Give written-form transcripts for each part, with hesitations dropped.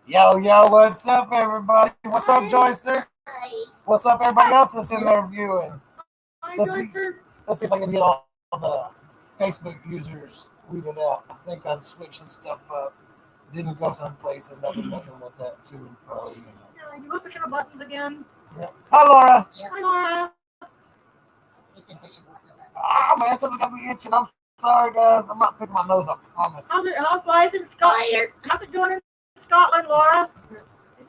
Yo, what's up, everybody? What's up, Joyster? What's up, everybody else that's in there viewing? Let's see, let's see if I can get all the Facebook users weeded out. I think I switched some stuff up. Didn't go some places. I've been messing with that to and fro. Yeah, you were pushing the buttons again. Yep. Hi, Laura. Hi, Laura. He's been pushing lots of buttons. Oh, man, something got me itching. I'm sorry, guys. I'm not picking my nose up, I promise. How's life in Scotland? How's it doing in Scotland, Laura?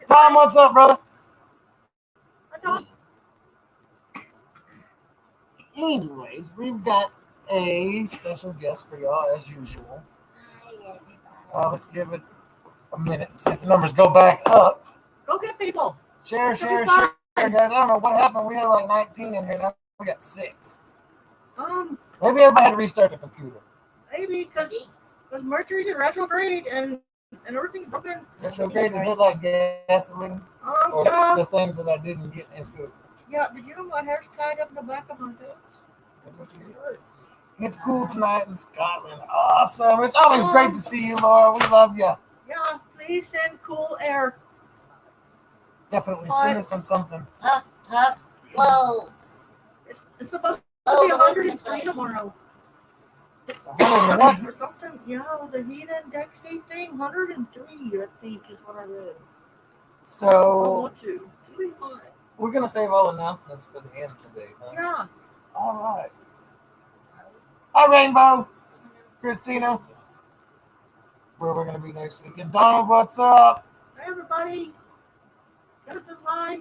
Tom, what's up, brother? Hi, Tom. Anyways, we've got a special guest for y'all, as usual. Hi, everybody. Let's give it a minute and see if the numbers go back up. Go get people. Share, guys. I don't know what happened. We had like 19 in here. Now we got 6. Maybe everybody had to restart the computer. Maybe because Mercury's in retrograde and everything's broken. Retrograde, is it like gasoline? Or Yeah. the things that I didn't get in school? Yeah, did you know my hair's tied up in the back of my face? That's what you did. It's cool tonight in Scotland. Awesome. It's always great to see you, Laura. We love you. Yeah, please send cool air. Definitely send us something. Whoa. It's supposed to be 103 tomorrow. 100 and what? Or something. Yeah, the heat index thing, 103, I think, is what I read. So, It's really hot. we're going to save all announcements for the end today, huh? Yeah. All right. Hi, Rainbow. Christina. Where we're going to be next week. And Donald, what's up? Hey, everybody. This is live.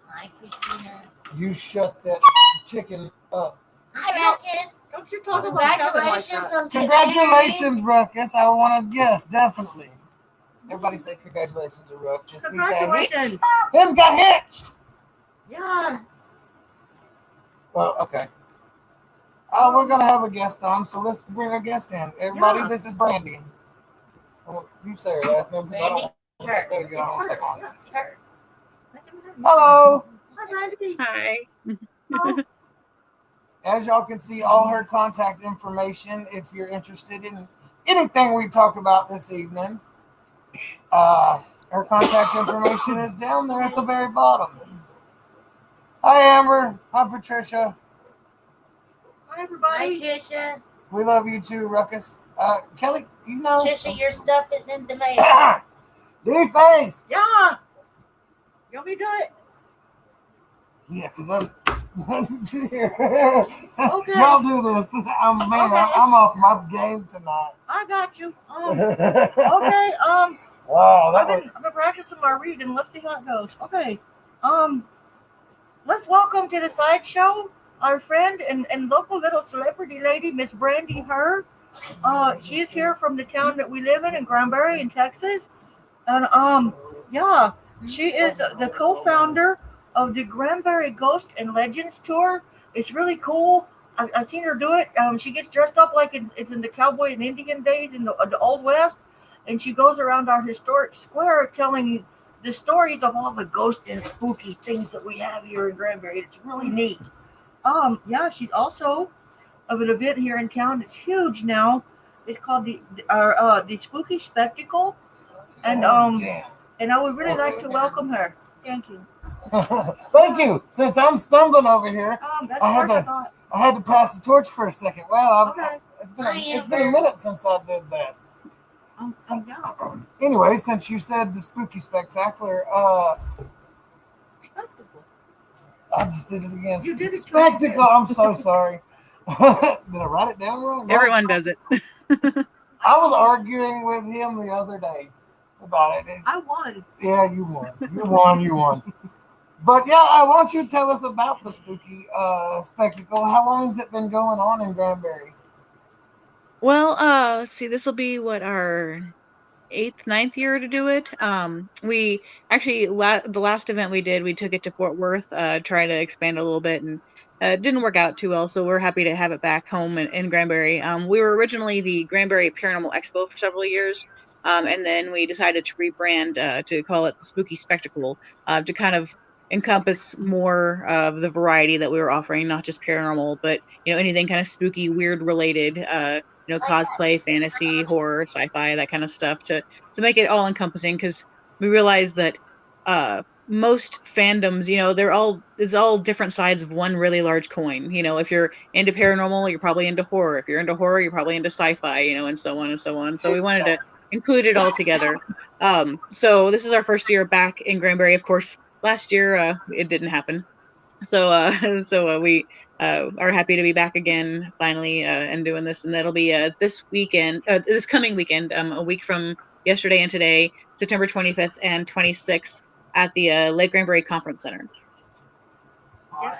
Hi, Christina. You shut that chicken up. Hi, Ruckus. Don't you talk about Kevin like Congratulations that. on Congratulations, Ruckus. I want to, yes, definitely. Everybody say congratulations to Ruckus. Congratulations. His got hitched. Yeah. Well, okay. We're going to have a guest on, so let's bring our guest in. Everybody, Yeah. This is Brandy. You say her last name because I don't. Brandy There you go. Hold on a second. Yeah. It's her. Hello. Hi, Brandy. Hi. Oh, As y'all can see, all her contact information, if you're interested in anything we talk about this evening, her contact information is down there at the very bottom. Hi, Amber. Hi, Patricia. hi, Hi, everybody. Trisha. We love you too, Ruckus. Kelly, you know. Trisha, your stuff is in the mail. Defaced. Yeah. You want me to do it? Yeah, because I'm. Okay. Y'all do this. I'm off my game tonight. I got you. Wow, Okay. that was. I've been practicing my reading. Let's see how it goes. Okay. Let's welcome to the sideshow our friend and local little celebrity lady, Miss Brandy Herr. She is here from the town that we live in Granbury in Texas. And yeah, she is the co-founder of the Granbury Ghost and Legends Tour. It's really cool. I've seen her do it. She gets dressed up like it's in the cowboy and Indian days in the Old West, and she goes around our historic square telling the stories of all the ghost and spooky things that we have here in Granbury. It's really neat. Yeah, she's also of an event here in town. It's huge now. It's called the Spooky Spectacle, and and I would really like to welcome her. Thank you. Thank you. Since I'm stumbling over here, That's I had what I to- thought. I had to pass the torch for a second. Well, Okay. it's been a minute since I did that. I'm down. Anyway, since you said the Spooky Spectacular, Spectacle. I just did it again. You did it Spectacle. too. I'm so sorry. Did I write it down wrong? No. Everyone does it. I was arguing with him the other day about it. I won. Yeah, you won. You won. But yeah, I want you to tell us about the Spooky Spectacle. How long has it been going on in Granbury? Well, let's see. This will be our 8th, 9th year to do it. We actually the last event we did, we took it to Fort Worth, try to expand a little bit, and it didn't work out too well. So we're happy to have it back home in Granbury. We were originally the Granbury Paranormal Expo for several years, and then we decided to rebrand to call it the Spooky Spectacle, to kind of encompass more of the variety that we were offering, not just paranormal, but anything kind of spooky, weird related. cosplay, fantasy, horror, sci-fi, that kind of stuff to make it all encompassing, because we realize that most fandoms, it's all different sides of one really large coin. If you're into paranormal, you're probably into horror. If you're into horror, you're probably into sci-fi, and so on and so on. So we wanted to include it all together. So this is our first year back in Granbury. Of course, last year it didn't happen. So we are happy to be back again finally and doing this, and that'll be this coming weekend, a week from yesterday and today, September 25th and 26th at the Lake Granbury Conference Center.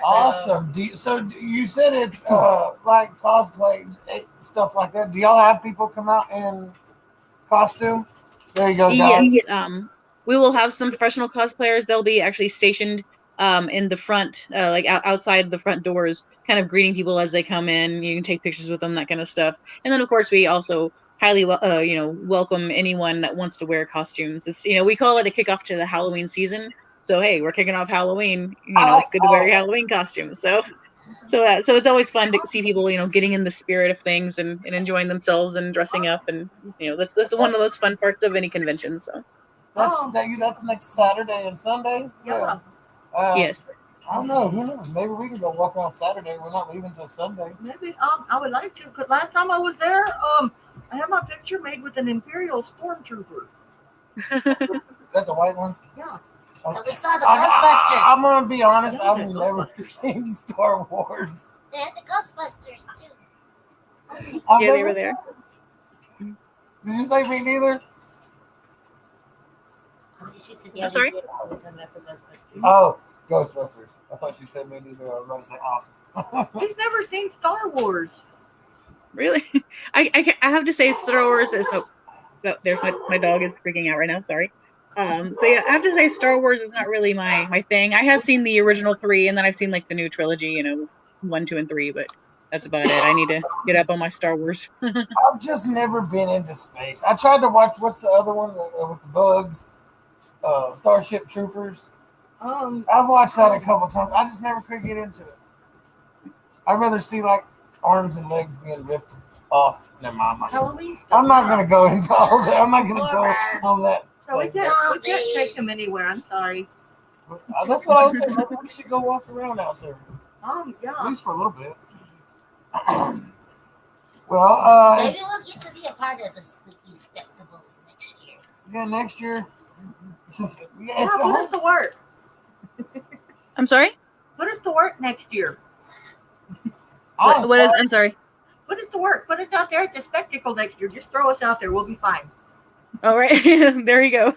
Awesome. So you said it's like cosplay stuff like that. Do y'all have people come out in costume? There you go, guys. Yes. We will have some professional cosplayers. They'll be actually stationed in the front, like outside the front doors, kind of greeting people as they come in. You can take pictures with them, that kind of stuff. And then, of course, we also highly, welcome anyone that wants to wear costumes. It's, we call it a kickoff to the Halloween season. So, hey, we're kicking off Halloween. It's good to wear your Halloween costumes. So it's always fun to see people, getting in the spirit of things and enjoying themselves and dressing up. And, that's one of those fun parts of any convention. So that's next Saturday and Sunday. Yeah. Yes. I don't know. Who knows? Maybe we can go walk around Saturday. We're not leaving until Sunday. Maybe. I would like to. Because last time I was there, I had my picture made with an Imperial Stormtrooper. Is that the white one? Yeah. We saw the Ghostbusters. I'm gonna be honest. I've never seen Star Wars. They had the Ghostbusters too. Yeah, they were there. Did you say me neither? She said, I'm sorry? Oh, Ghostbusters. I thought she said me neither. I was about to say awesome. He's never seen Star Wars. Really? I have to say Star Wars is... Oh, there's my dog is freaking out right now. Sorry. So yeah, I have to say Star Wars is not really my thing. I have seen the original 3, and then I've seen like the new trilogy, 1, 2, and 3, but that's about it. I need to get up on my Star Wars. I've just never been into space. I tried to watch, what's the other one with the bugs? Starship Troopers. I've watched that a couple times. I just never could get into it. I'd rather see like arms and legs being ripped off. Never mind. I'm not going to go into all that. I'm not going to go on that. So we can't take him anywhere. I'm sorry. That's what I was saying. Maybe we should go walk around out there. Yeah. At least for a little bit. Well, maybe we'll get to be a part of the spooky spectacle next year. Yeah, next year. Since put us to work. I'm sorry? Put us to work next year. I'm sorry. Put us to work. Put us out there at the spectacle next year. Just throw us out there. We'll be fine. All right. There you go.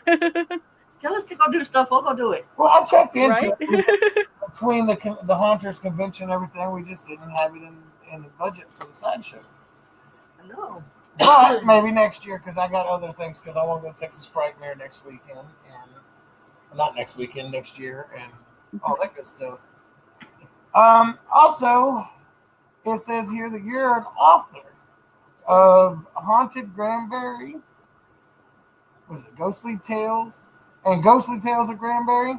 Tell us to go do stuff. We'll go do it. Well, I checked into it. Between the Haunters convention and everything, we just didn't have it in the budget for the sideshow. I know. But maybe next year, because I got other things, because I want to go to Texas Frightmare next weekend. And not next weekend, next year, and all that good stuff. Also, it says here that you're an author of Haunted Granberry. Was it Ghostly Tales? And Ghostly Tales of Granberry?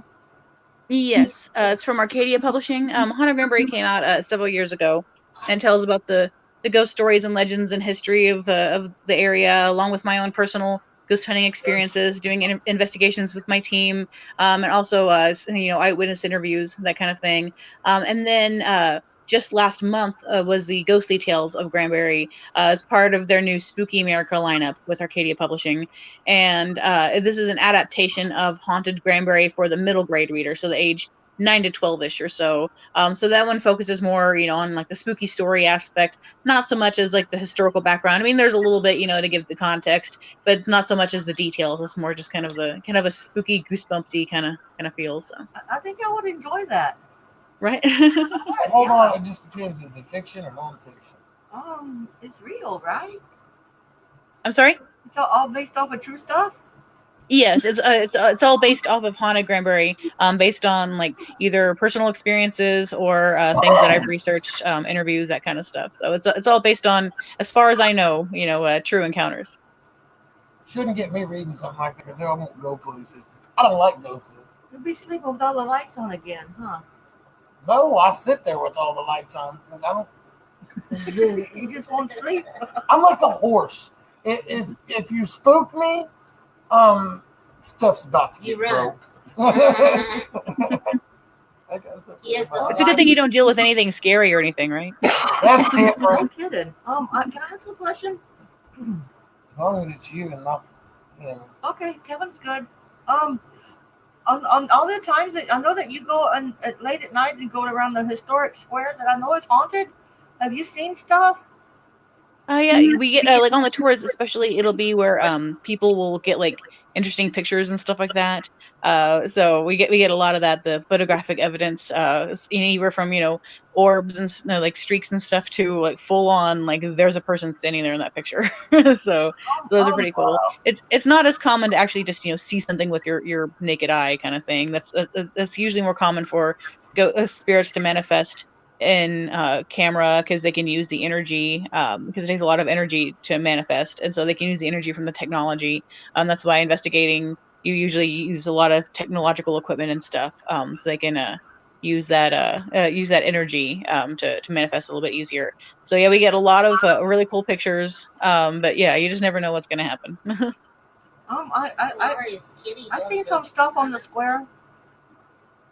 Yes. It's from Arcadia Publishing. Haunted Granberry came out several years ago and tells about the ghost stories and legends and history of the area, along with my own personal ghost hunting experiences, doing investigations with my team, and also eyewitness interviews, that kind of thing. And then just last month was the Ghostly Tales of Granberry as part of their new Spooky America lineup with Arcadia Publishing. And this is an adaptation of Haunted Granberry for the middle grade reader, so the age 9 to 12-ish or so. So that one focuses more, on like the spooky story aspect, not so much as like the historical background. I mean, there's a little bit, to give the context, but not so much as the details. It's more just kind of a spooky, goosebumpsy kind of feel. So I think I would enjoy that. Right? Hold on, it just depends. Is it fiction or nonfiction? It's real, right? I'm sorry? It's all based off of true stuff? Yes, it's all based off of Haunted Granberry, based on like either personal experiences or things that I've researched, interviews, that kind of stuff. So it's all based on, as far as I know, true encounters. Shouldn't get me reading something like that because I won't go places. I don't like ghosts. You'll be sleeping with all the lights on again, huh? No, I sit there with all the lights on because I don't. You just won't sleep. I'm like a horse. If you spook me, stuff's about to get You run. broke. I guess that's He has the It's a good thing you don't deal with anything scary or anything, right? That's No different. kidding. Can I ask a question? As long as it's you and not him. Okay, Kevin's good. On all the times that I know that you go late at night and go around the historic square that I know is haunted. Have you seen stuff? Yeah, we get like on the tours, especially it'll be where people will get like interesting pictures and stuff like that. So we get a lot of that, the photographic evidence, anywhere from orbs and like streaks and stuff to like full on like there's a person standing there in that picture. So those are pretty cool. It's not as common to actually just see something with your naked eye kind of thing. That's usually more common for spirits to manifest in camera because they can use the energy because it takes a lot of energy to manifest, and so they can use the energy from the technology. That's why investigating you usually use a lot of technological equipment and stuff, so they can use that energy to manifest a little bit easier. So yeah, we get a lot of really cool pictures, but yeah, you just never know what's going to happen. I've seen some stuff on the square.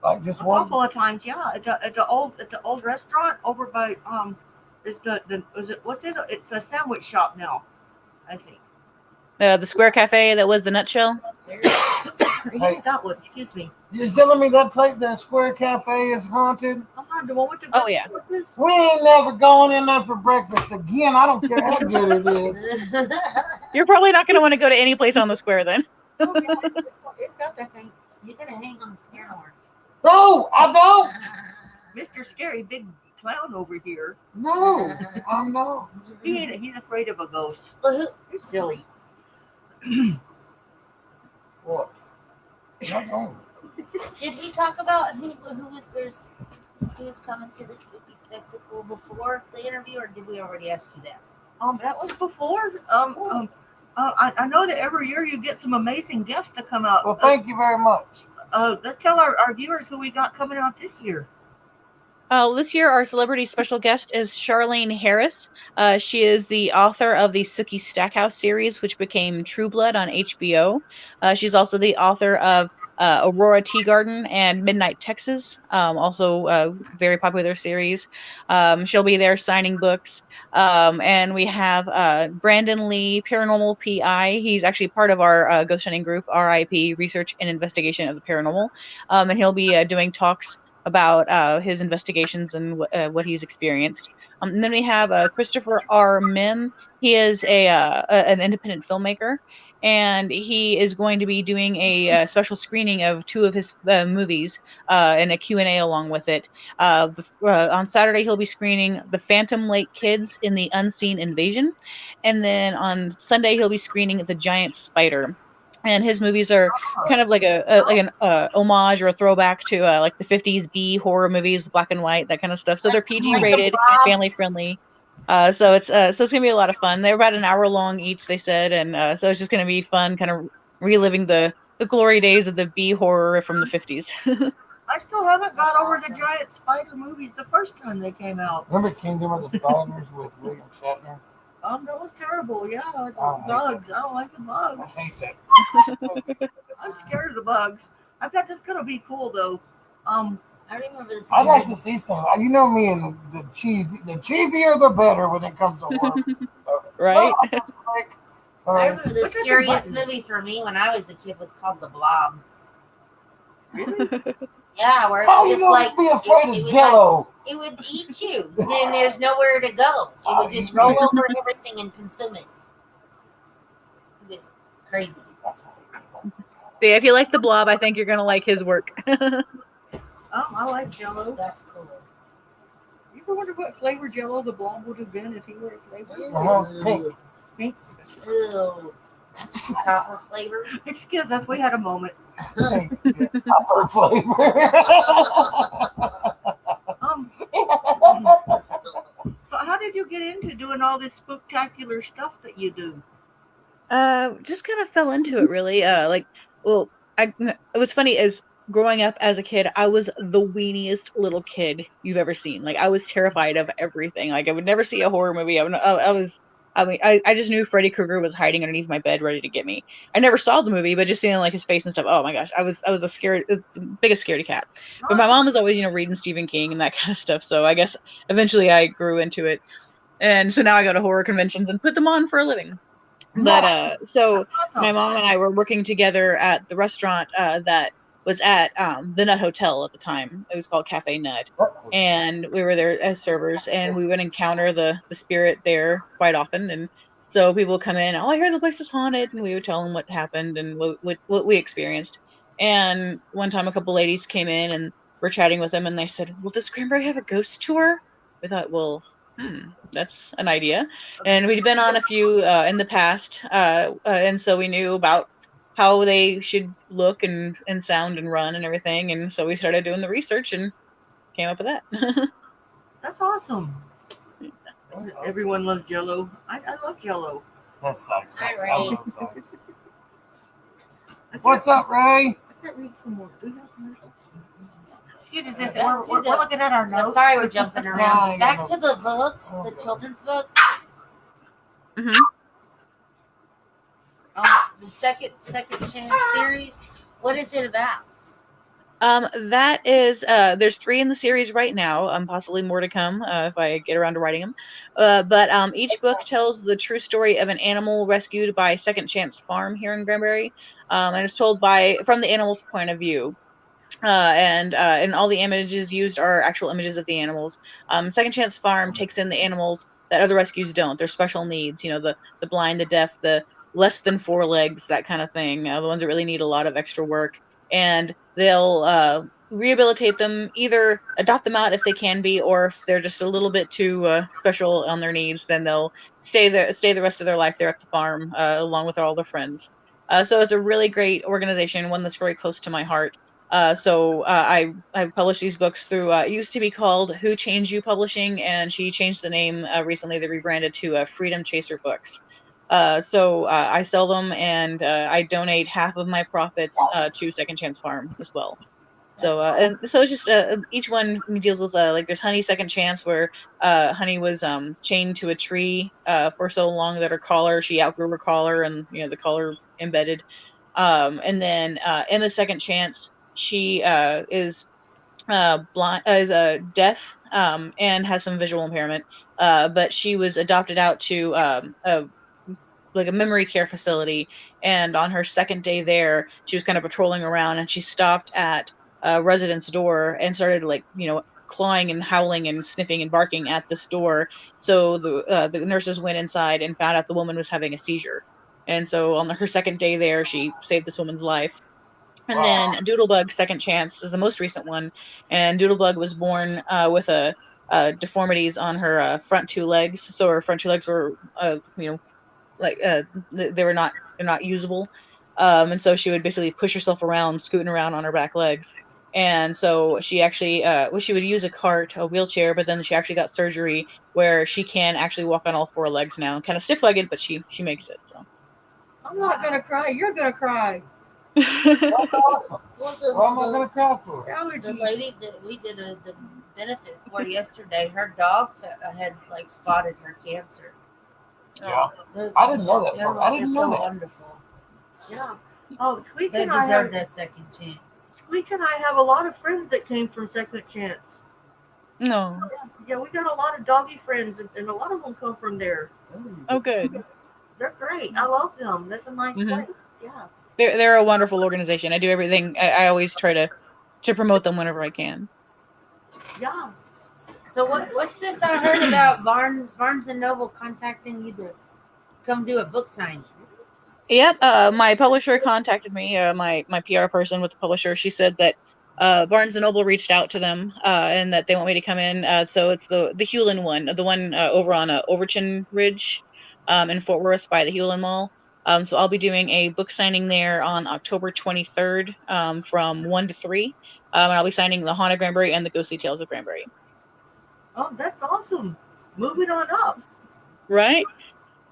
Like just A one. couple of times, yeah. At the old restaurant over by is what's it? It's a sandwich shop now, I think. The Square Cafe that was the Nutshell. Yeah, that one. Excuse me. You're telling me that Square Cafe is haunted? The one with the Oh, yeah. breakfast? We ain't never going in there for breakfast again. I don't care how good it is. You're probably not going to want to go to any place on the square then. Oh, yeah, it's got the hang. You're gonna hang on the scare horn. No, I don't. Mr. Scary Big Clown over here. No, I'm not. He's afraid of a ghost. Well, You're silly. What? Not going. did we talk about who was coming to this spooky spectacle before the interview, or did we already ask you that? That was before. I know that every year you get some amazing guests to come out. Well, thank you very much. Let's tell our viewers who we got coming out this year. This year, our celebrity special guest is Charlene Harris. She is the author of the Sookie Stackhouse series, which became True Blood on HBO. She's also the author of Aurora Tea Garden and Midnight Texas, also very popular series. She'll be there signing books. And we have Brandon Lee, Paranormal PI. He's actually part of our ghost hunting group, RIP, Research and Investigation of the Paranormal. And he'll be doing talks about his investigations and what he's experienced. And then we have Christopher R. Mim. He is an independent filmmaker, and he is going to be doing a special screening of two of his movies and a Q&A along with it. On Saturday, he'll be screening The Phantom Lake Kids in the Unseen Invasion, and then on Sunday, he'll be screening The Giant Spider. And his movies are kind of like an homage or a throwback to like the 50s B horror movies, black and white, that kind of stuff. So they're PG rated, family friendly. So it's gonna be a lot of fun. They're about an hour long each, they said, and so it's just gonna be fun, kind of reliving the glory days of the B horror from the 50s. I still haven't got over the Giant Spider movies the first time they came out. Remember Kingdom of the Spiders with William Shatner? That was terrible. Yeah, I bugs. I don't like the bugs. I hate that. I'm scared of the bugs. I bet this is gonna be cool though. I remember this. I'd like to see some. You know me and the cheesier the better when it comes to horror. So, Right? just quick. I Sorry. remember the Look at the scariest buttons. movie for me when I was a kid was called The Blob. Really? Yeah, where it Oh, was you just don't like be afraid it of would Jello. it would eat you, and there's nowhere to go. It Oh, would just you- roll over everything and consume it. It was crazy. That's what we call Yeah, if you like the Blob, I think you're gonna like his work. I like Jello. That's cool. You ever wonder what flavor Jello the Blob would have been if he were a flavor? Pink. Pink. Ew. Copper flavor. Excuse us, we had a moment. Copper flavor. So how did you get into doing all this spectacular stuff that you do? Just kind of fell into it really. What's funny is growing up as a kid, I was the weeniest little kid you've ever seen. Like, I was terrified of everything. Like, I would never see a horror movie. I just knew Freddy Krueger was hiding underneath my bed, ready to get me. I never saw the movie, but just seeing like his face and stuff. Oh my gosh, I was the biggest scaredy cat. But my mom was always, reading Stephen King and that kind of stuff. So I guess eventually I grew into it, and so now I go to horror conventions and put them on for a living. But so my mom and I were working together at the restaurant that was at the Nut Hotel at the time. It was called Cafe Nut, and we were there as servers, and we would encounter the spirit there quite often. And so people would come in, oh, I hear the place is haunted, and we would tell them what happened and what we experienced. And one time, a couple ladies came in and we're chatting with them, and they said, "Well, does Granbury have a ghost tour?" We thought, well, that's an idea. And we'd been on a few in the past, and so we knew about how they should look and sound and run and everything. And so we started doing the research and came up with that. That's awesome. Everyone loves Jello. I love Jello. That sucks. Hi, I Ray. love sucks. What's up, Ray? I can't read some more. Do we have more? Excuse us, Back we're to the- looking at our notes. Sorry, we're jumping No, around. I Back know. to the books, the children's book. Mm-hmm. The second chance series. What is it about? That is, there's 3 in the series right now, possibly more to come, if I get around to writing them. But each book tells the true story of an animal rescued by Second Chance Farm here in Granbury. And it's told from the animal's point of view. And all the images used are actual images of the animals. Second Chance Farm takes in the animals that other rescues don't. They're special needs, the blind, the deaf, the less than 4 legs, that kind of thing. The ones that really need a lot of extra work. And they'll rehabilitate them, either adopt them out if they can be, or if they're just a little bit too special on their needs, then they'll stay the rest of their life there at the farm, along with all their friends. So it's a really great organization, one that's very close to my heart. So I published these books through, it used to be called Who Changed You Publishing, and she changed the name recently. They rebranded to Freedom Chaser Books. So I sell them, and I donate half of my profits to Second Chance Farm as well. So and so it's just each one deals with like there's Honey Second Chance, where Honey was chained to a tree for so long that her collar, she outgrew her collar, and the collar embedded. And then in the Second Chance, she is blind, is deaf, and has some visual impairment. But she was adopted out to a memory care facility, and on her second day there, she was kind of patrolling around, and she stopped at a resident's door and started clawing and howling and sniffing and barking at this door. So the nurses went inside and found out the woman was having a seizure. And so on her second day there, she saved this woman's life. And then Doodlebug Second Chance is the most recent one, and Doodlebug was born with deformities on her front 2 legs. So her front 2 legs were they're not usable, and so she would basically push herself around, scooting around on her back legs. And so she actually she would use a wheelchair, but then she actually got surgery where she can actually walk on all 4 legs now, kind of stiff-legged, but she makes it. So I'm not gonna cry. You're gonna cry. That's awesome. Well, What am I going to cry for? It's the allergies. lady that we did the benefit for yesterday, her dog had spotted her cancer. Yeah. The I didn't know that. animals I didn't are know so that. wonderful. Yeah. Oh, Squeaks They and I deserve have that second chance. Squeaks and I have a lot of friends that came from Second Chance. no. Yeah, we got a lot of doggy friends, and a lot of them come from there. Oh, good. They're great. I love them. That's a nice Mhm. place. Yeah. They're a wonderful organization. I do everything. I always try to promote them whenever I can. Yeah. So what's this I heard about Barnes and Noble contacting you to come do a book signing? Yep. My publisher contacted me. My PR person with the publisher. She said that Barnes and Noble reached out to them and that they want me to come in. So it's the Hewlin one, the one over on Overton Ridge in Fort Worth by the Hewlin Mall. So I'll be doing a book signing there on October 23rd from 1 to 3. And I'll be signing The Haunted Granbury and The Ghostly Tales of Granbury. Oh, that's awesome. Moving on up. Right?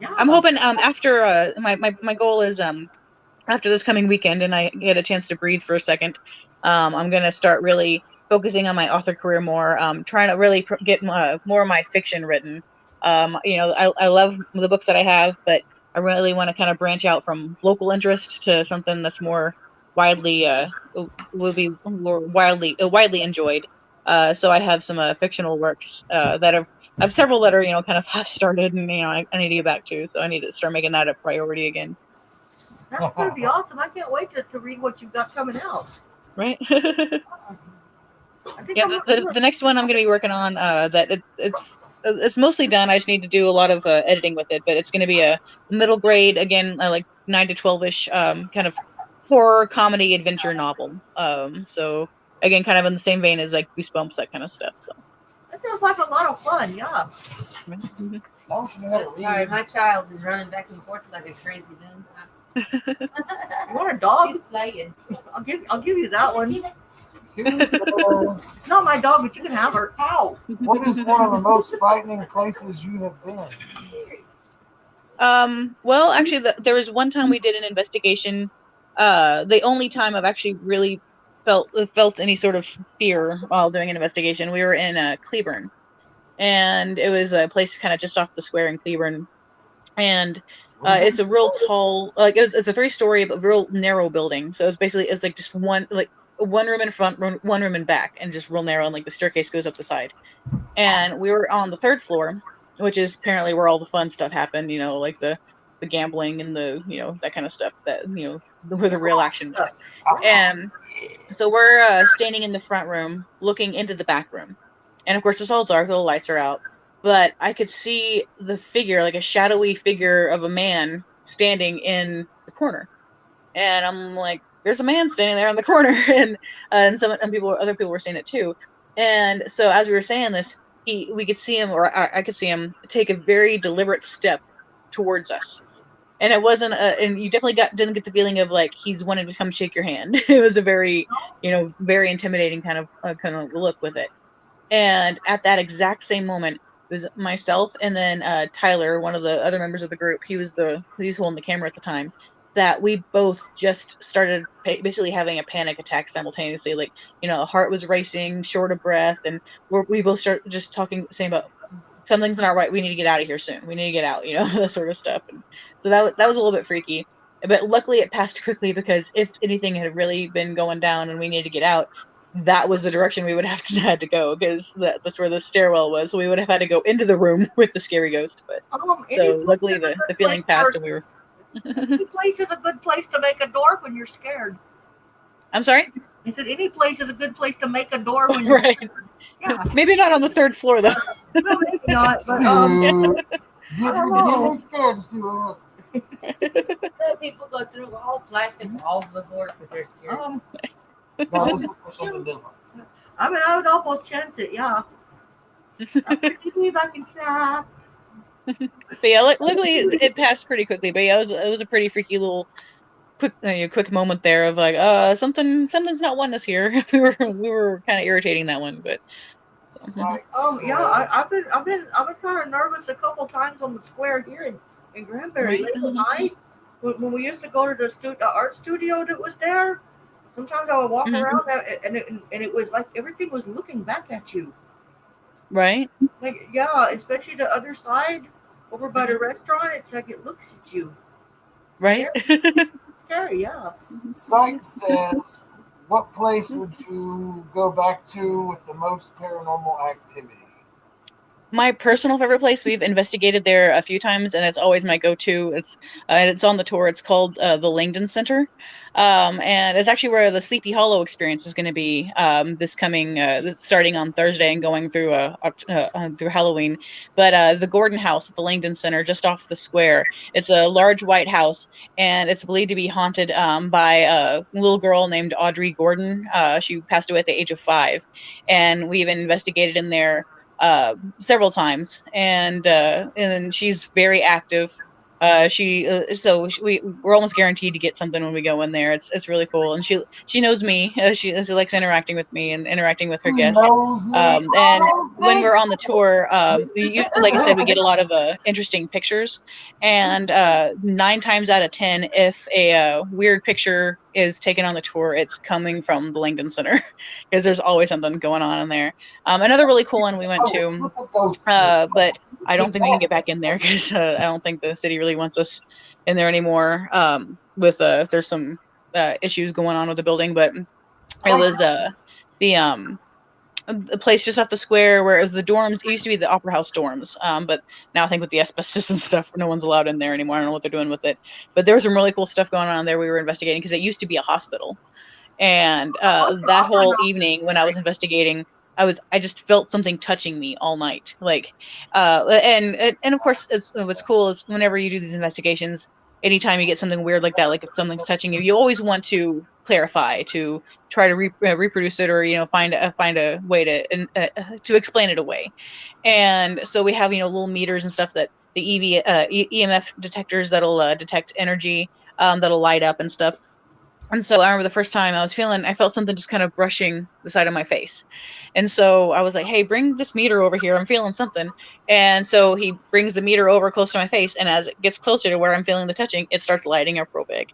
Yeah. I'm hoping after my goal is after this coming weekend and I get a chance to breathe for a second, I'm gonna start really focusing on my author career more. Trying to really get more of my fiction written. I love the books that I have, but I really want to kind of branch out from local interest to something that's more widely will be more widely enjoyed. So I have some fictional works that I have several that are kind of half started, and I need to get back to. So I need to start making that a priority again. That's gonna be awesome. I can't wait to read what you've got coming out. Right. I think Yeah, the next one I'm going to be working on that it's mostly done. I just need to do a lot of editing with it, but it's going to be a middle grade again, like 9 to 12ish kind of horror comedy adventure novel. So again, kind of in the same vein as like Goosebumps, that kind of stuff. So that sounds like a lot of fun. Yeah. Sorry, my child is running back and forth like a crazy man. You want a dog? She's playing. I'll give you that one. Here's those. It's not my dog, but you can have her. Ow. What is one of the most frightening places you have been? Well, actually, there was one time we did an investigation. The only time I've actually really felt any sort of fear while doing an investigation. We were in Cleburne, and it was a place kind of just off the square in Cleburne, and it's a real tall, like it's a 3-story but real narrow building. So it's like just one room in front, one room in back, and just real narrow, and like the staircase goes up the side. And we were on the 3rd floor, which is apparently where all the fun stuff happened, like the gambling and the that kind of stuff, that where the real action was. And so we're standing in the front room looking into the back room, and of course it's all dark, the lights are out, but I could see the figure, like a shadowy figure of a man standing in the corner. And I'm like, there's a man standing there in the corner, and other people were saying it too. And so as we were saying this, we could see him, or I could see him take a very deliberate step towards us. And it wasn't and you definitely didn't get the feeling of like he's wanting to come shake your hand. It was a very, very intimidating kind of look with it. And at that exact same moment, it was myself and then Tyler, one of the other members of the group. He was holding the camera at the time. That we both just started basically having a panic attack simultaneously. Like, heart was racing, short of breath, and we both start just saying about something's not right. We need to get out of here soon. We need to get out, that sort of stuff. And so that was a little bit freaky. But luckily it passed quickly, because if anything had really been going down and we needed to get out, that was the direction we would have had to go, because that's where the stairwell was. So we would have had to go into the room with the scary ghost. But so luckily the feeling passed, and we were. Any place is a good place to make a door when you're scared. I'm sorry? I said any place is a good place to make a door when you're right. scared. Yeah. Maybe not on the 3rd floor though. Well, maybe not, but Get scared to see what People go through all plastic walls before, but they're scared. No, this is for something different. I mean, I would almost chance it, yeah. I believe I can fly. But yeah, luckily it passed pretty quickly. But yeah, it was a pretty freaky little quick moment there of like, something's not wanting us here. we were kind of irritating that one, but. Yeah, I've been kind of nervous a couple times on the square here in Granbury late at night when we used to go to the art studio that was there. Sometimes I would walk around and it was like everything was looking back at you. Right. Like, yeah, especially the other side over by the restaurant. It's like it looks at you. Right. Scary, yeah. Psych says, what place would you go back to with the most paranormal activity? My personal favorite place, we've investigated there a few times, and it's always my go-to. It's on the tour. It's called the Langdon Center, and it's actually where the Sleepy Hollow experience is going to be starting on Thursday and going through Halloween. But the Gordon House at the Langdon Center, just off the square, it's a large white house, and it's believed to be haunted by a little girl named Audrey Gordon. She passed away at the age of 5, and we've investigated in there several times, and she's very active. we're almost guaranteed to get something when we go in there. It's really cool, and she knows me. She likes interacting with me and interacting with her guests. And when we're on the tour, like I said, we get a lot of interesting pictures, and 9 times out of 10, if a weird picture is taken on the tour, it's coming from the Langdon Center because there's always something going on in there. Another really cool one we went to, but I don't think we can get back in there because I don't think the city really wants us in there anymore. With there's some issues going on with the building, but it was the place just off the square where it was the dorms. It used to be the Opera House dorms, but now I think with the asbestos and stuff, no one's allowed in there anymore. I don't know what they're doing with it, but there was some really cool stuff going on there. We were investigating because it used to be a hospital, and that whole evening when I was investigating, I just felt something touching me all night, like, and of course, what's cool is whenever you do these investigations, anytime you get something weird like that, like if something's touching you, you always want to clarify, to try to reproduce it, or find a way to explain it away. And so we have little meters and stuff that the EMF detectors that'll detect energy, that'll light up and stuff. And so I remember the first time I felt something just kind of brushing the side of my face. And so I was like, hey, bring this meter over here. I'm feeling something. And so he brings the meter over close to my face. And as it gets closer to where I'm feeling the touching, it starts lighting up real big.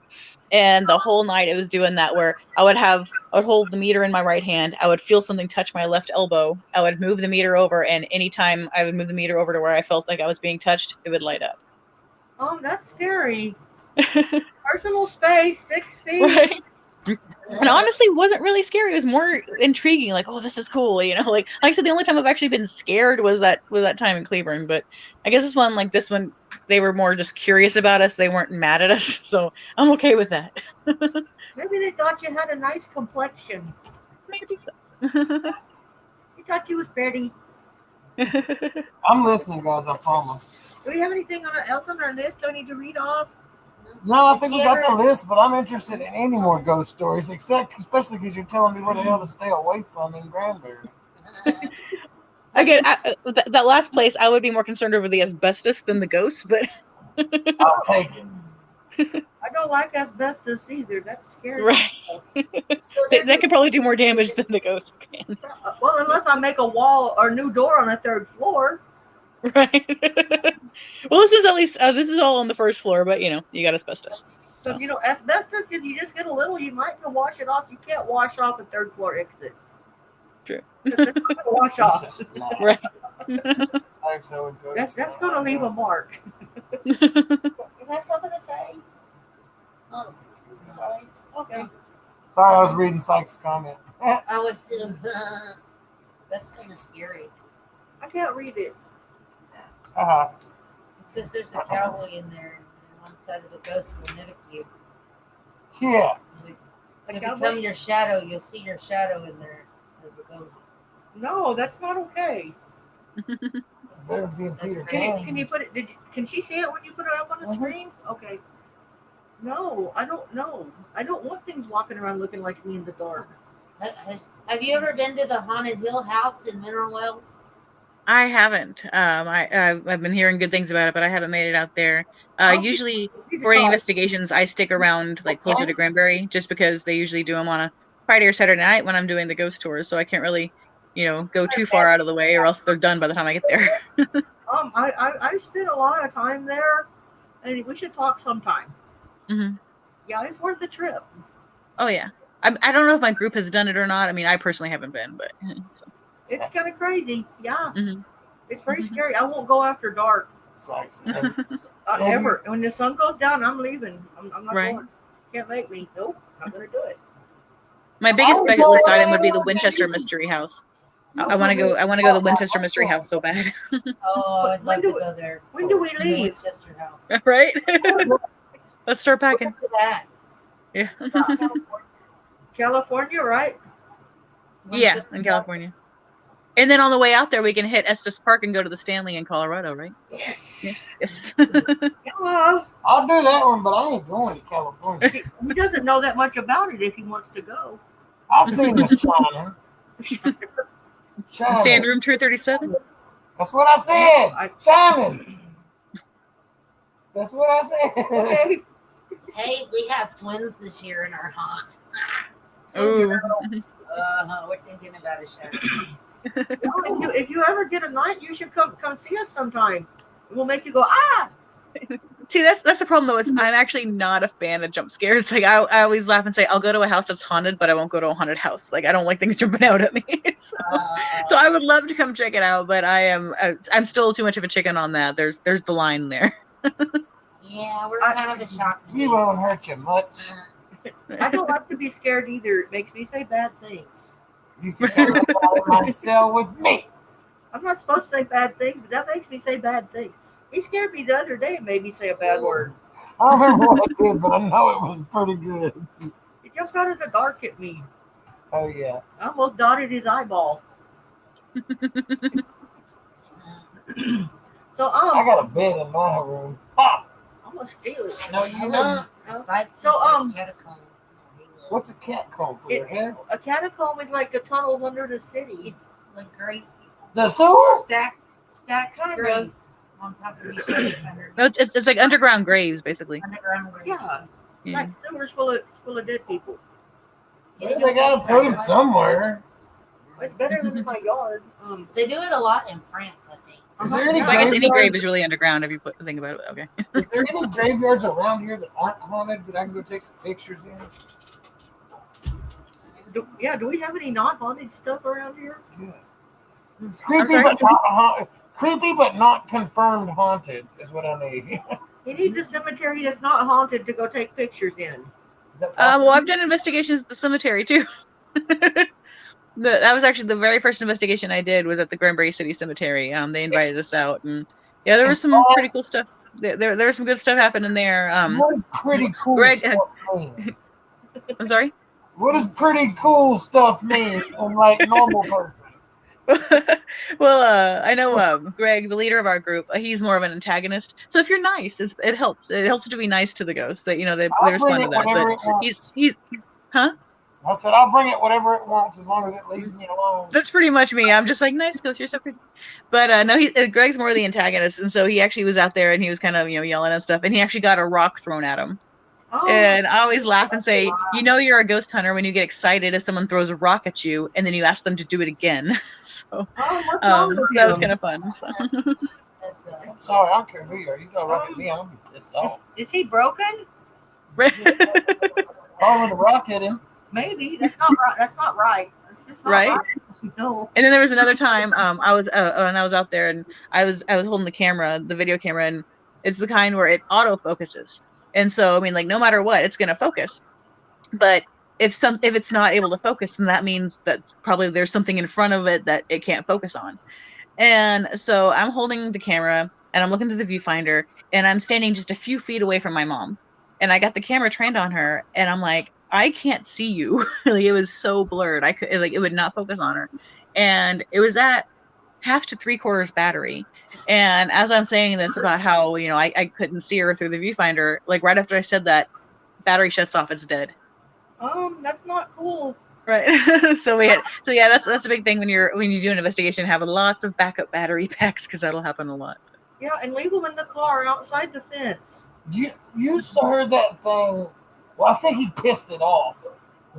And the whole night it was doing that, where I would hold the meter in my right hand. I would feel something touch my left elbow. I would move the meter over. And anytime I would move the meter over to where I felt like I was being touched, it would light up. Oh, that's scary. Personal space, 6 feet. Right. And honestly, it wasn't really scary. It was more intriguing. Like, oh, this is cool. Like I said, the only time I've actually been scared was that time in Cleburne. But I guess this one, they were more just curious about us. They weren't mad at us, so I'm okay with that. Maybe they thought you had a nice complexion. Maybe so. They thought you was pretty. I'm listening, guys. I promise. Do we have anything else on our list I need to read off? No, I think we got the list, but I'm interested in any more ghost stories, especially because you're telling me where the hell to stay away from in Granbury. Again, that last place, I would be more concerned over the asbestos than the ghosts, but I'll take it. I don't like asbestos either. That's scary. Right. So that could probably do more damage than the ghost can. Well, unless I make a wall or new door on the 3rd floor. Right. Well, this one's at least this is all on the 1st floor, but you got asbestos. So asbestos, if you just get a little, you might can wash it off. You can't wash off a 3rd floor exit. True. It's not gonna wash off. Right. That's going to leave a mark. You got something to say? Oh, okay. Sorry, I was reading Sykes' comment. I was too. That's kind of scary. I can't read it. Uh-huh. It says there's a cowboy in there, and one side of the ghost will mimic you. Yeah. It'll become your shadow. You'll see your shadow in there as the ghost. No, that's not okay. Better be in Peter Pan. Can you put it? Can she see it when you put it up on the screen? Okay. No, I don't know. I don't want things walking around looking like me in the dark. Have you ever been to the Haunted Hill House in Mineral Wells? I haven't. I've been hearing good things about it, but I haven't made it out there. Usually, for any investigations, I stick around like closer to Granbury, just because they usually do them on a Friday or Saturday night when I'm doing the ghost tours. So I can't really, go too far out of the way, or else they're done by the time I get there. I spent a lot of time there, and we should talk sometime. Mm-hmm. Yeah, it's worth the trip. Oh yeah. I don't know if my group has done it or not. I mean, I personally haven't been, but. So. It's kind of crazy. Yeah. Mm-hmm. It's very scary. I won't go after dark. Ever. When the sun goes down, I'm leaving. I'm not going. Can't make me. Nope. I'm going to do it. My biggest bucket list item would be the Winchester Mystery House. I want to go to the Winchester Mystery House so bad. Oh, I'd love to go there. When do we leave? Winchester House. Right? Let's start packing. That. Yeah. California, right? Yeah, in California. And then on the way out there, we can hit Estes Park and go to the Stanley in Colorado, right? Yes. Yeah. Yes. Yeah. I'll do that one, but I ain't going to California. He doesn't know that much about it if he wants to go. I've seen the Shining. Stand room 237? That's what I said. Shining. That's what I said. Okay. Hey, we have twins this year in our haunt. Ooh. We're thinking about a show. If you ever get a night, you should come see us sometime. We'll make you go, ah! See, that's the problem though. Is I'm actually not a fan of jump scares. Like I always laugh and say I'll go to a house that's haunted, but I won't go to a haunted house. Like I don't like things jumping out at me. So I would love to come check it out, but I'm still too much of a chicken on that. There's the line there. Yeah, we're kind of in shock. He won't hurt you much. I don't like to be scared either. It makes me say bad things. You can come in my cell with me. I'm not supposed to say bad things, but that makes me say bad things. He scared me the other day and made me say a bad word. I don't remember what I did, but I know it was pretty good. He jumped out of the dark at me. Oh, yeah. I almost dotted his eyeball. So I got a bed in my room. Ah! I'm gonna steal it. No, you don't. Catacombs. What's a cat comb for your hair? A catacomb is like the tunnels under the city. It's like great The sewer? stacked Kind of. graves on top of each other. No, it's like underground graves, basically. Underground graves. Yeah, Yeah. like sewers full of dead people. Well, they gotta put him somewhere. It's better than in my yard. They do it a lot in France, I think. Is there any So I guess any graveyards- grave is really underground if you think about it. Okay. Is there any graveyards around here that aren't haunted that I can go take some pictures in? Do we have any non-haunted stuff around here? Yeah. Creepy but not confirmed haunted is what I need. He needs a cemetery that's not haunted to go take pictures in. Is that possible? Well, I've done investigations at the cemetery too. That was actually the very first investigation I did was at the Granbury City Cemetery. They invited us out, and yeah, there was some pretty cool stuff. There was some good stuff happening there. What is pretty cool Greg, stuff mean? I'm sorry. What does pretty cool stuff mean in like normal person? Well, I know Greg, the leader of our group. He's more of an antagonist. So if you're nice, it helps. It helps to be nice to the ghosts. That I'll there's bring fun it to that. whenever But it wants. he's huh? I said I'll bring it whatever it wants as long as it leaves me alone. That's pretty much me. I'm just like, nice ghost, you're so pretty. But no, Greg's more the antagonist, and so he actually was out there and he was kind of yelling and stuff, and he actually got a rock thrown at him. Oh, And I always laugh and say, you're a ghost hunter when you get excited if someone throws a rock at you, and then you ask them to do it again. So, what's wrong with so that was him? kind of fun. So. I'm sorry, I don't care who you are. You throw a rock at me, I'm gonna be pissed off. Is he broken? Oh, with a rock hit him. Maybe that's not right. That's not right. That's just not Right? No. And then there was another time I was when I was out there and I was holding the video camera, and it's the kind where it auto focuses. And so I mean, like no matter what, it's gonna focus. But if it's not able to focus, then that means that probably there's something in front of it that it can't focus on. And so I'm holding the camera and I'm looking through the viewfinder and I'm standing just a few feet away from my mom. And I got the camera trained on her and I'm like, I can't see you. Like, it was so blurred. It would not focus on her. And it was at 1/2 to 3/4 battery. And as I'm saying this about how, I couldn't see her through the viewfinder, like right after I said that, battery shuts off, it's dead. That's not cool. Right. So yeah, that's a big thing when you do an investigation, have lots of backup battery packs because that'll happen a lot. Yeah, and leave them in the car outside the fence. You heard that thing. Well, I think he pissed it off.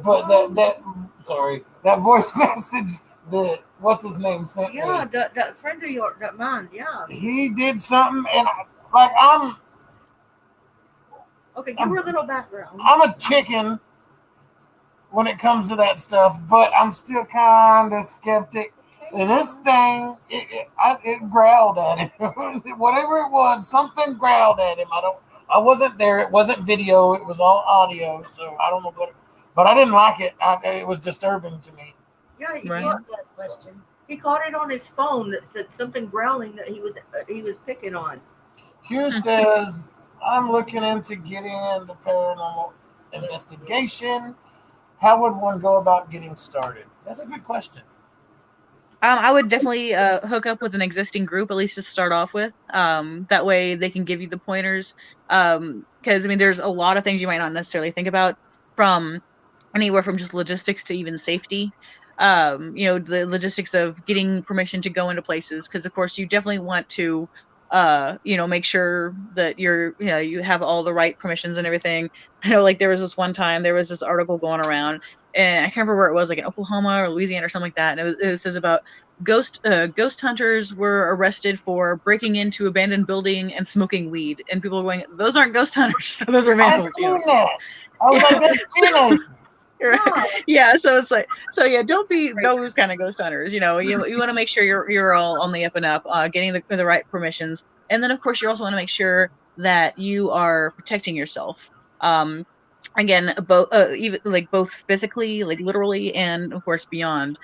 But that voice message that what's his name sent Yeah, me. that friend of yours, that man, yeah. He did something, and I'm Okay, give her a little background. a chicken when it comes to that stuff, but I'm still kind of skeptic. And this thing, it growled at him. Whatever it was, something growled at him. I wasn't there. It wasn't video. It was all audio. So I don't know but I didn't like it. It was disturbing to me. Yeah, Right. He's got a question. he caught it on his phone that said something growling that he was picking on. Hugh says, I'm looking into getting into paranormal investigation. How would one go about getting started? That's a good question. I would definitely hook up with an existing group, at least to start off with. That way they can give you the pointers. Because, there's a lot of things you might not necessarily think about, from anywhere from just logistics to even safety. The logistics of getting permission to go into places. Because, of course, you definitely want to make sure that you have all the right permissions and everything. I know, like, there was this one time, there was this article going around, and I can't remember where it was, like in Oklahoma or Louisiana or something like that. And it says about ghost hunters were arrested for breaking into abandoned building and smoking weed. And people are going, those aren't ghost hunters. Those are I vandals. seen that. I was like, that's teenagers. Yeah, so it's like, so yeah, don't be those kind of ghost hunters. You want to make sure you're all on the up and up, getting the right permissions, and then of course you also want to make sure that you are protecting yourself. Again, both physically, like literally, and of course beyond,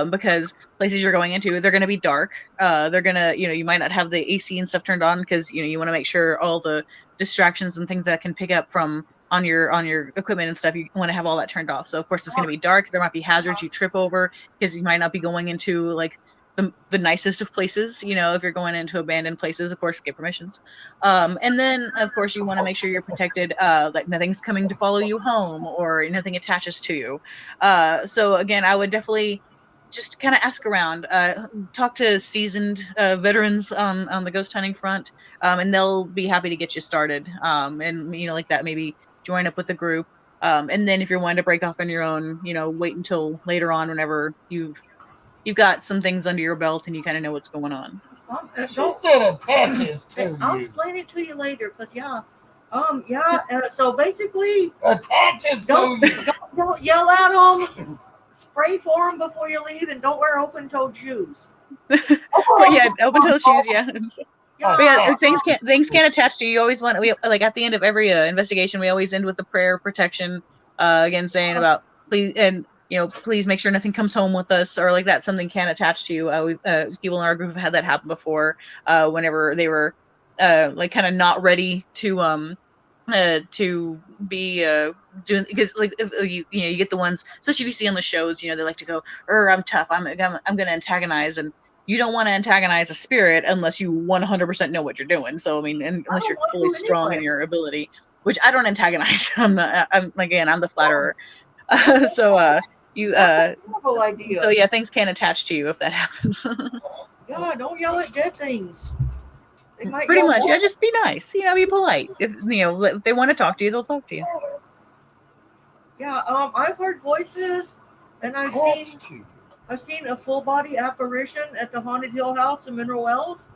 because places you're going into, they're going to be dark. They're gonna, you might not have the AC and stuff turned on because you want to make sure all the distractions and things that can pick up from on your equipment and stuff, you want to have all that turned off. So of course it's going to be dark. There might be hazards you trip over because you might not be going into like the nicest of places. If you're going into abandoned places, of course get permissions. And then of course you want to make sure you're protected, like nothing's coming to follow you home or nothing attaches to you. So again, I would definitely just kind of ask around, talk to seasoned veterans on the ghost hunting front, and they'll be happy to get you started. And like that, maybe join up with a group. And then if you're wanting to break off on your own, wait until later on whenever you've got some things under your belt and you kind of know what's going on. She said attaches to you. I'll explain it to you later, because so basically attaches to you. Don't yell at them. Spray for them before you leave, and don't wear open-toed shoes. Yeah, open-toed shoes. Yeah. But yeah, things can't attach to you. You always want, like at the end of every investigation, we always end with a prayer of protection. Again, saying about please, and please make sure nothing comes home with us, or like that something can attach to you. People in our group have had that happen before. Whenever they were like kind of not ready to be doing, because like you get the ones, especially if you see on the shows, they like to go, I'm tough, I'm gonna antagonize, and you don't want to antagonize a spirit unless you 100% know what you're doing. So I mean, unless you're fully strong in your ability, which I don't antagonize. I'm the flatterer. So idea. So yeah, things can attach to you if that happens. Yeah, don't yell at dead things. They might pretty much. Yeah, just be nice. Be polite. If they want to talk to you, they'll talk to you. Yeah, I've heard voices, and I've seen a full body apparition at the Haunted Hill House in Mineral Wells.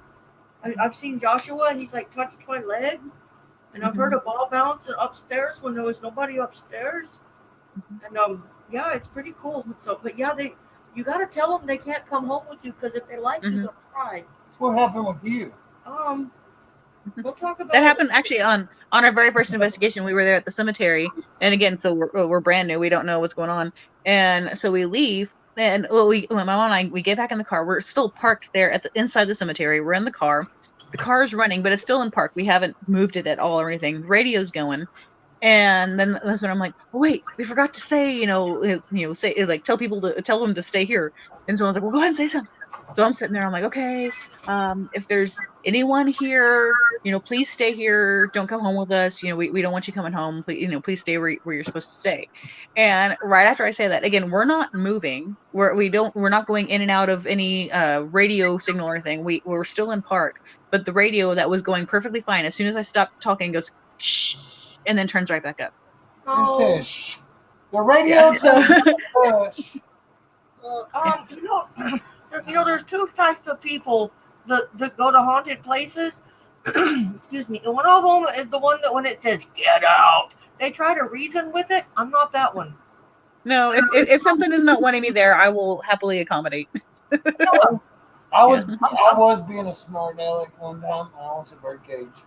I've seen Joshua, and he's like touched my leg, and I've heard a ball bounce upstairs when there was nobody upstairs, and yeah, it's pretty cool. So, but yeah, you got to tell them they can't come home with you, because if they like you, they'll cry. That's what happened with you. We'll talk about that. Happened actually on our very first investigation. We were there at the cemetery, and again, so we're brand new. We don't know what's going on, and so we leave. And my mom and I, we get back in the car. We're still parked there inside the cemetery. We're in the car. The car is running, but it's still in park. We haven't moved it at all or anything. The radio's going. And then that's when I'm like, oh, wait, we forgot to say, say, like, tell them to stay here. And someone's like, well, go ahead and say something. So I'm sitting there. I'm like, okay, if there's anyone here, please stay here. Don't come home with us. We don't want you coming home. Please stay where you're supposed to stay. And right after I say that, again, we're not moving. We're not going in and out of any radio signal or anything. We're still in park, but the radio that was going perfectly fine, as soon as I stopped talking, goes shh, and then turns right back up. You said shh. The radio. Yeah, there's two types of people that go to haunted places. Excuse me. And one of them is the one that when it says "get out," they try to reason with it. I'm not that one. No, if something is not wanting me there, I will happily accommodate. I was being a smart aleck one time. I went to the birdcage.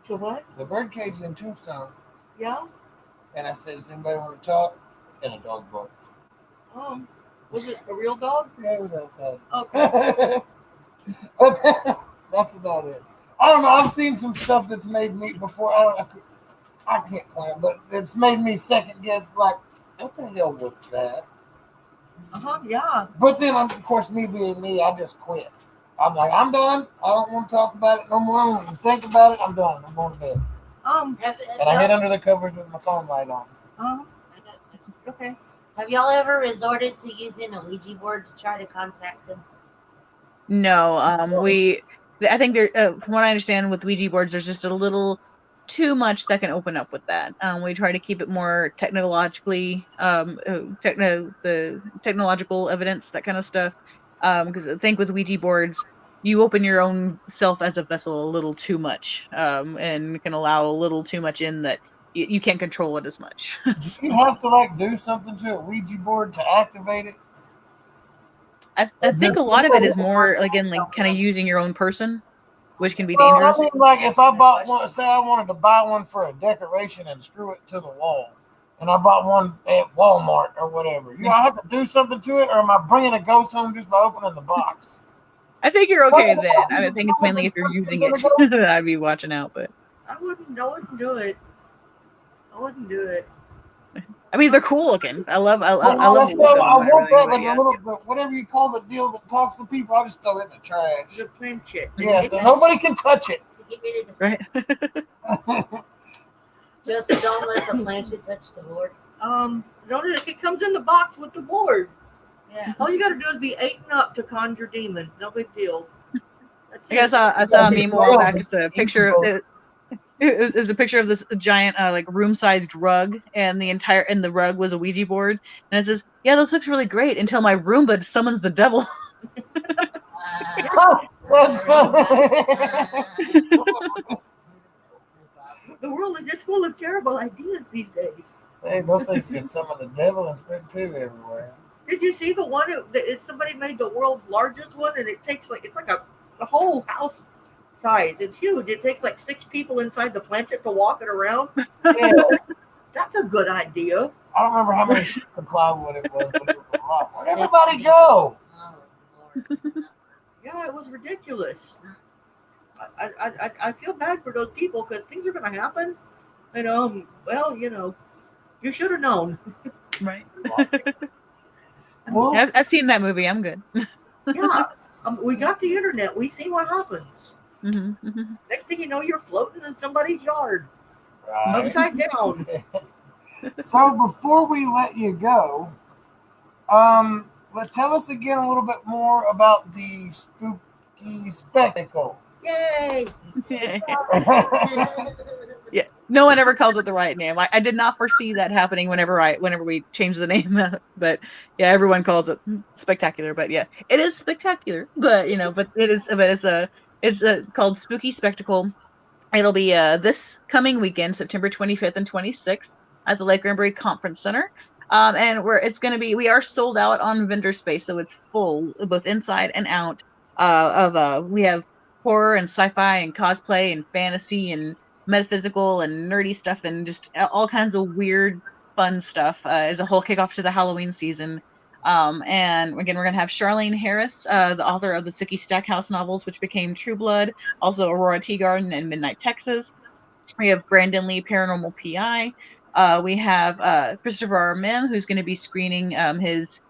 To what? The birdcage in Tombstone. Yeah. And I said, does anybody want to talk? And a dog barked. Was it a real dog? Yeah, it was outside. Okay. But that's about it. I don't know. I've seen some stuff that's made me before. I can't plan, but it's made me second guess. Like, what the hell was that? Yeah. But then, of course, me being me, I just quit. I'm like, I'm done. I don't want to talk about it no more. I don't want to think about it. I'm done. I'm going to bed. And I hid under the covers with my phone light on. Okay. Have y'all ever resorted to using a Ouija board to try to contact them? No, I think there, from what I understand with Ouija boards, there's just a little too much that can open up with that. We try to keep it more technologically, the technological evidence, that kind of stuff. Because I think with Ouija boards, you open your own self as a vessel a little too much, and can allow a little too much in that you can't control it as much. Do you have to like do something to a Ouija board to activate it? I think a lot of it is more like in like kind of using your own person, which can be Well, I dangerous. mean, like if I bought one, say I wanted to buy one for a decoration and screw it to the wall, and I bought one at Walmart or whatever, I have to do something to it, or am I bringing a ghost home just by opening the box? I think you're okay then. I think it's mainly if you're using it that I'd be watching out. But I wouldn't do it. I wouldn't do it. I mean, they're cool looking. I love. I Well, love. let's the go. look of I them and want that, everything, but but the little, whatever you call the deal that talks to people, I just throw it in the trash. The planchette. Yes, so nobody can touch it. So get rid of the Right. Just don't let the planchette touch the board. It comes in the box with the board. Yeah. All you got to do is be eaten up to conjure demons. No big deal. That's I guess I saw a meme a while back. It's a picture. It was a picture of this giant, like room-sized rug, and the rug was a Ouija board, and it says, "Yeah, this looks really great until my Roomba summons the devil." That's The world is just full of terrible ideas these days. Hey, those things can summon the devil and spread too everywhere. Did you see the one somebody made the world's largest one, and it's like a whole house size. It's huge. It takes like 6 people inside the planchette to walk it around. Yeah. That's a good idea. I don't remember how many sheets of plywood it was, but it was a lot. Where'd everybody go? Oh, Lord. Yeah, it was ridiculous. I feel bad for those people because things are going to happen. And well, you should have known. Right. Well, I've seen that movie. I'm good. Yeah, we got the internet. We see what happens. Mm-hmm, mm-hmm. Next thing you know, you're floating in somebody's yard, right. upside down. So before we let you go, tell us again a little bit more about the spooky spectacle. Yay! Yeah, no one ever calls it the right name. I did not foresee that happening whenever we changed the name. But yeah, everyone calls it spectacular. But yeah, it is spectacular. But it's called Spooky Spectacle. It'll be this coming weekend, September 25th and 26th, at the Lake Granbury Conference Center. And we are sold out on vendor space, so it's full both inside and out. We have horror and sci-fi and cosplay and fantasy and metaphysical and nerdy stuff and just all kinds of weird, fun stuff as a whole kickoff to the Halloween season. And again, we're going to have Charlene Harris, the author of the Sookie Stackhouse novels, which became True Blood, also Aurora Teagarden and Midnight Texas. We have Brandon Lee, Paranormal PI. We have Christopher R. Mim, who's going to be screening his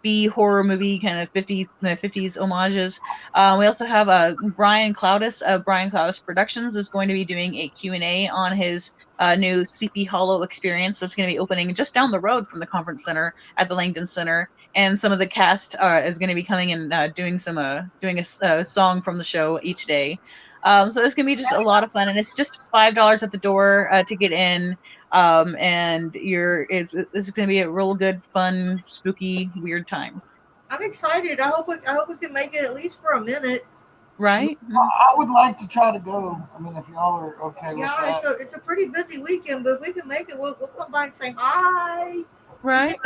B horror movie kind of 50s homages. We also have Brian Cloudis of Brian Cloudis Productions is going to be doing a Q&A on his new Sleepy Hollow experience that's going to be opening just down the road from the conference center at the Langdon Center. And some of the cast is going to be coming and doing a song from the show each day. So it's going to be just a lot of fun, and it's just $5 at the door to get in. And it's going to be a real good, fun, spooky, weird time. I'm excited. I hope we can make it at least for a minute. Right? I would like to try to go. I mean, if y'all are okay with Yeah, that. it's a pretty busy weekend, but if we can make it, we'll come by and say hi. Right?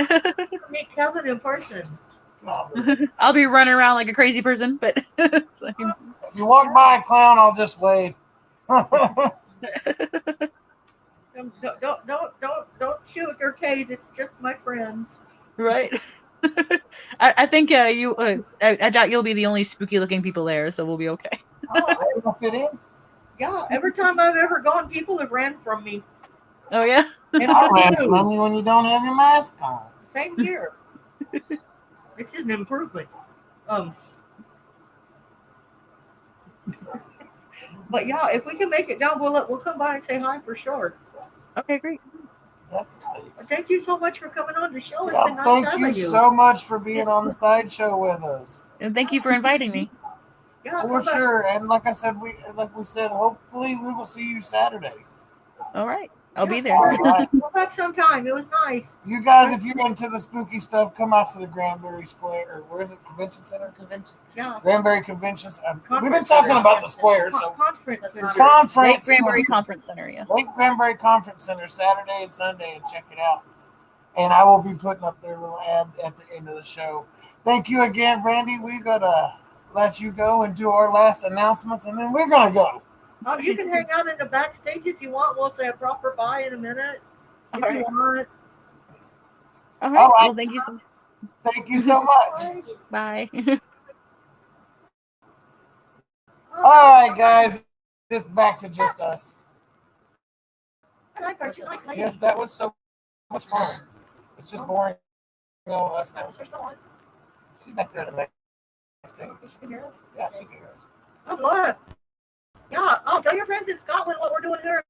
Meet Kevin in person. I'll be running around like a crazy person, but If you walk by a clown, I'll just wave. Don't shoot or tase. It's just my friends. right? I think I doubt you'll be the only spooky looking people there, so we'll be okay. Oh, I fit in. Yeah, every time I've ever gone, people have ran from me. Oh yeah? And I ran do. from you when you don't have your mask on. Same here. It's an improvement. But yeah, if we can make it down, we'll come by and say hi for sure. Okay, great. Definitely. Thank you so much for coming on the show. It's Yeah, been nice thank having you so much for being on the sideshow with us. And thank you for inviting me. Yeah, For come back. sure. And like I said, like we said, hopefully we will see you Saturday. All right. I'll be Yeah, there. All right. come back sometime. It was nice. You guys, if you're into the spooky stuff, come out to the Granbury Square, or where is it? Convention Center? Conventions. Yeah. Granbury Convention Center. We've been Conference talking Center. about the square, so Conference center. Lake conference. Granbury Conference Center, yes. Lake Granbury Conference Center, Saturday and Sunday, and check it out. And I will be putting up their little ad at the end of the show. Thank you again, Brandy. We're gonna let you go and do our last announcements, and then we're gonna go. You can hang out in the backstage if you want. We'll say a proper bye in a minute. All If right. you want. All right. All right. Well, thank you so much. Thank you so much. Bye. All right, guys. It's back to just us. I like her. She's a nice lady. Yes, that was so much fun. It's just boring. No, that's not. She's back there to make next thing. Yeah, she can hear us. Oh, Laura. Yeah. Oh, tell your friends in Scotland what we're doing here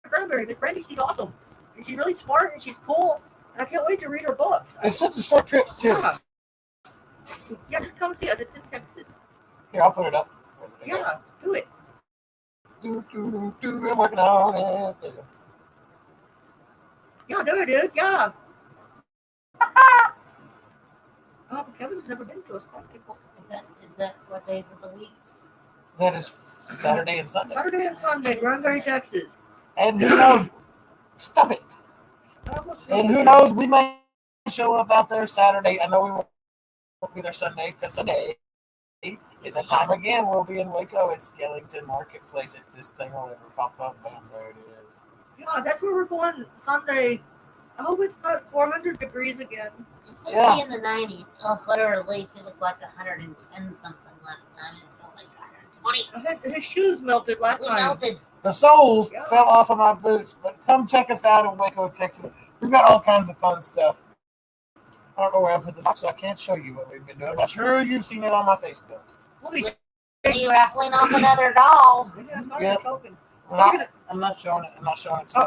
at Granbury. Miss Brandy, she's awesome. And she's really smart and she's cool. And I can't wait to read her books. It's just a short trip, too. Yeah, just come see us. It's in Texas. Here, I'll put it up. Yeah, do it. I'm working on it. There you go. Yeah, there it is. Yeah. Oh, Kevin's never been to a spectacle. Is that what days of the week? That is Saturday and Sunday. Saturday and Sunday, Granbury, Texas. And who knows? Stuff it. And who knows? We may show up out there Saturday. I know we won't be there Sunday because Sunday is that time again. We'll be in Waco at Skellington Marketplace if this thing will ever pop up. Bam, there it is. Yeah, that's where we're going Sunday. I hope it's not 400 degrees again. It's supposed to be in the 90s. Oh, literally, it was like 110 something last time. It's felt like 120. His shoes melted last We time. melted. The soles fell off of my boots, but come check us out in Waco, Texas. We've got all kinds of fun stuff. I don't know where I put the box, so I can't show you what we've been doing. I'm sure you've seen it on my Facebook. We'll be You raffling off another doll. Yep. token. I'm not showing it. I'm not showing it to you.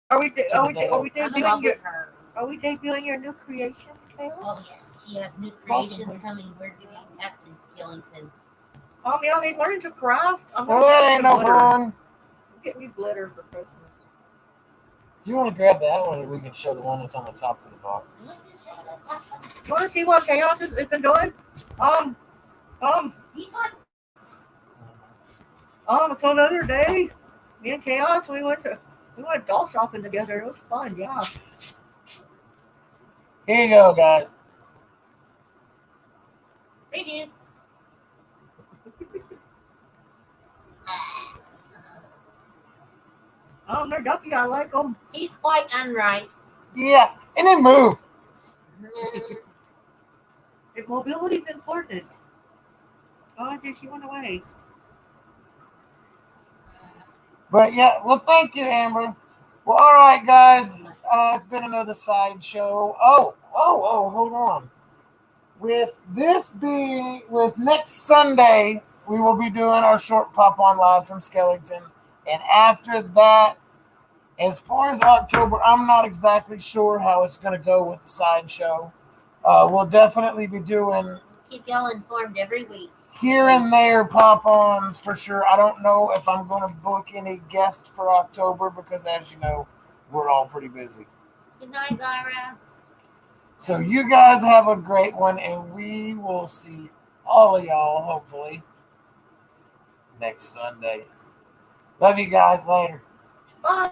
Are we I'm in love debuting with her. your new creations, Chaos? Oh, yes. He has new creations coming. We're doing Captain Skellington. Oh, yeah, he's learning to craft. Well, that ain't no fun. Get me glitter for Christmas. If you want to grab that one, we can show the one that's on the top of the box. You want to see what Chaos has been doing? He's on. So the other day, me and Chaos, we went doll shopping together. It was fun, yeah. Here you go, guys. Preview. They're ducky. I like them. He's quite unright. Yeah, and then move. If mobility is important. Oh, she went away. But yeah, well, thank you, Amber. Well, all right, guys. It's been another side show. Oh, hold on. With next Sunday, we will be doing our short pop on live from Skellington. And after that, as far as October, I'm not exactly sure how it's going to go with the side show. We'll definitely be doing Keep y'all informed every week. here and there pop-ons for sure. I don't know if I'm going to book any guests for October because, as you know, we're all pretty busy. Good night, Lyra. So you guys have a great one, and we will see all of y'all, hopefully, next Sunday. Love you guys. Later. Bye.